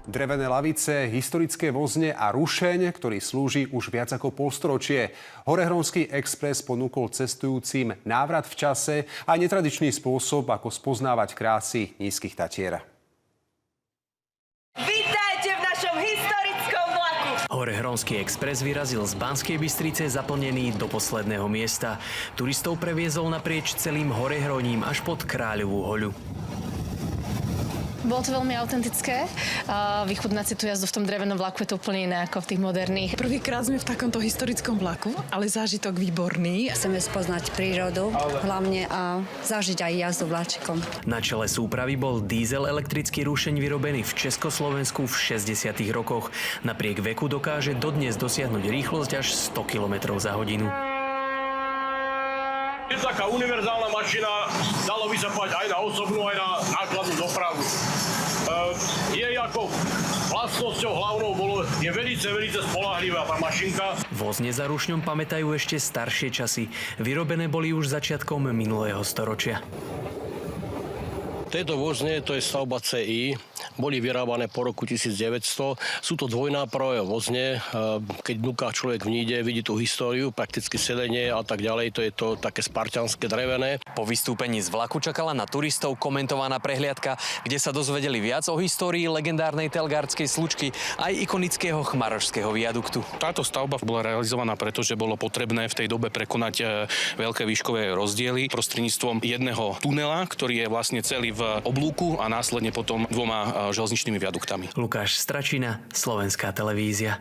Drevené lavice, historické vozne a rušeň, ktorý slúži už viac ako polstoročie. Horehronský expres ponúkol cestujúcim návrat v čase a netradičný spôsob, ako spoznávať krásy nízkych Tatier. Vítajte v našom historickom vlaku! Horehronský expres vyrazil z Banskej Bystrice zaplnený do posledného miesta. Turistov previezol naprieč celým Horehroním až pod Kráľovú hoľu. Bolo to veľmi autentické. Vychutnať si tú jazdu v tom drevenom vlaku je to úplne iné ako v tých moderných. Prvýkrát sme v takomto historickom vlaku, ale zážitok výborný. Chceme spoznať prírodu hlavne a zažiť aj jazdu vláčikom. Na čele súpravy bol diesel elektrický rušeň vyrobený v Československu v 60. rokoch. Napriek veku dokáže dodnes dosiahnuť rýchlosť až 100 km za hodinu. Je taká univerzálna mašina, dalo by sa povedať aj na osobnú, aj na nákladnú dopravu. Jej ako vlastnosťou hlavnou je veľmi spoľahlivá tá mašinka. Vozne za rušňom pamätajú ešte staršie časy. Vyrobené boli už začiatkom minulého storočia. Tieto vozne, to je stavba CI, boli vyrábané po roku 1900. Sú to dvojnápravové vozne. Keď dnuká človek v níde, vidí tú históriu, prakticky sedenie a tak ďalej. To je to také spartianské drevené. Po vystúpení z vlaku čakala na turistov komentovaná prehliadka, kde sa dozvedeli viac o histórii legendárnej telgárskej slučky aj ikonického chmarošského viaduktu. Táto stavba bola realizovaná preto, že bolo potrebné v tej dobe prekonať veľké výškové rozdiely prostredníctvom jedného tunela, ktorý je vlastne celý v oblúku a následne potom dvoma železničnými viaduktami. Lukáš Stračina, Slovenská televízia.